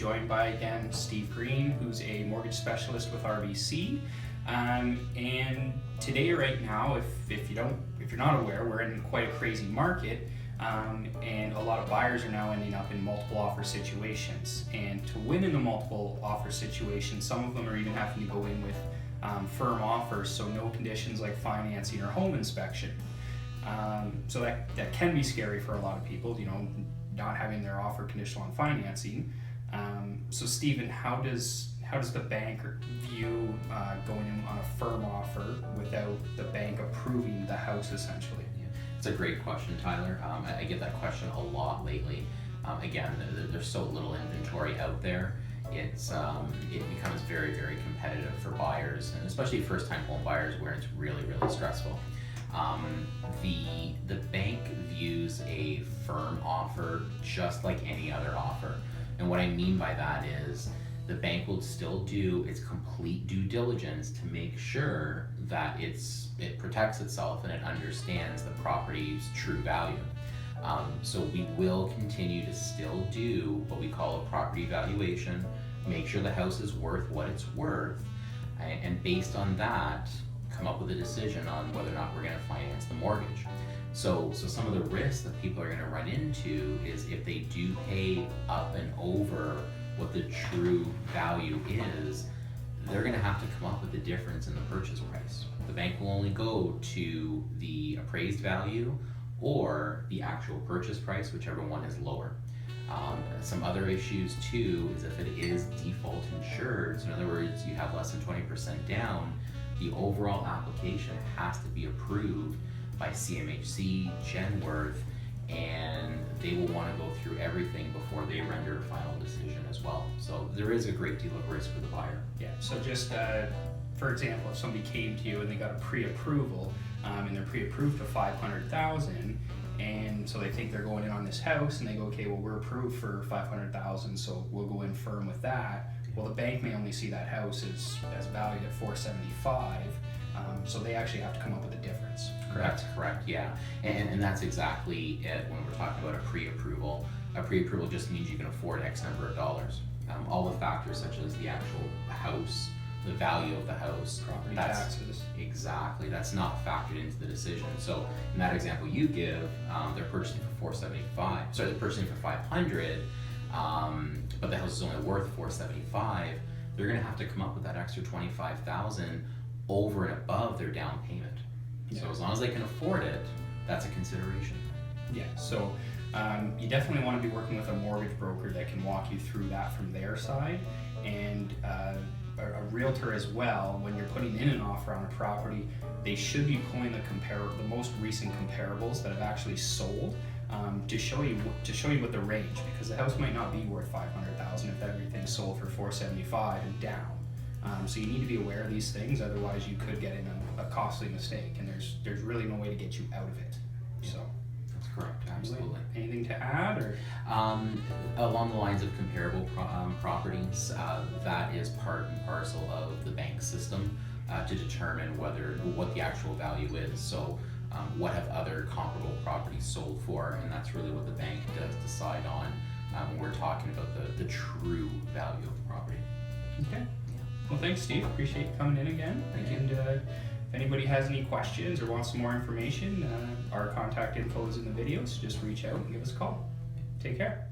joined by, again, Steve Green, who's a mortgage specialist with RBC. And today, right now, if you're not aware, we're in quite a crazy market, and a lot of buyers are now ending up in multiple offer situations. And to win in a multiple offer situation, some of them are even having to go in with firm offers, so no conditions like financing or home inspection. So that can be scary for a lot of people, not having their offer conditional on financing. So Stephen, how does the bank view going in on a firm offer without the bank approving the house, essentially? Yeah. It's a great question, Tyler. I get that question a lot lately. Again, there's so little inventory out there. It becomes very, very competitive for buyers, and especially first-time home buyers, where it's really, really stressful. The bank views a firm offer just like any other offer. And what I mean by that is the bank will still do its complete due diligence to make sure that it protects itself and it understands the property's true value. So we will continue to still do what we call a property valuation, make sure the house is worth what it's worth, and based on that, come up with a decision on whether or not we're going to finance the mortgage. So some of the risks that people are going to run into is if they do pay up and over what the true value is, they're going to have to come up with the difference in the purchase price. The bank will only go to the appraised value or the actual purchase price, whichever one is lower. Some other issues too is if it is default insured, so in other words, you have less than 20% down, the overall application has to be approved by CMHC, Genworth, and they will want to go through everything before they render a final decision as well. So there is a great deal of risk for the buyer. Yeah, so just for example, if somebody came to you and they got a pre-approval, and they're pre-approved for $500,000, and so they think they're going in on this house, and they go, okay, well, we're approved for $500,000, so we'll go in firm with that. Well, the bank may only see that house as valued at $475,000, so they actually have to come up with a difference. Correct, yeah. And that's exactly it when we're talking about a pre-approval. A pre-approval just means you can afford X number of dollars. All the factors such as the actual house, the value of the house, property taxes. Exactly, that's not factored into the decision. So in that example you give, they're purchasing for $475,000. Sorry, they're purchasing for $500,000, but the house is only worth $475,000. They're going to have to come up with that extra $25,000 over and above their down payment. Yeah. So as long as they can afford it, that's a consideration. Yeah. So you definitely want to be working with a mortgage broker that can walk you through that from their side, and a realtor as well. When you're putting in an offer on a property, they should be pulling the most recent comparables that have actually sold, to show you what the range, because the house might not be worth $500,000 if everything's sold for $475,000 and down. So you need to be aware of these things, otherwise you could get in a costly mistake, and there's really no way to get you out of it. So that's correct, absolutely. Anything to add, or? Along the lines of comparable properties, that is part and parcel of the bank system to determine what the actual value is. So what have other comparable properties sold for, and that's really what the bank does decide on when we're talking about the true value of the property. Okay. Well, thanks, Steve. Appreciate you coming in again. Thank you. And if anybody has any questions or wants some more information, our contact info is in the video, so just reach out and give us a call. Take care.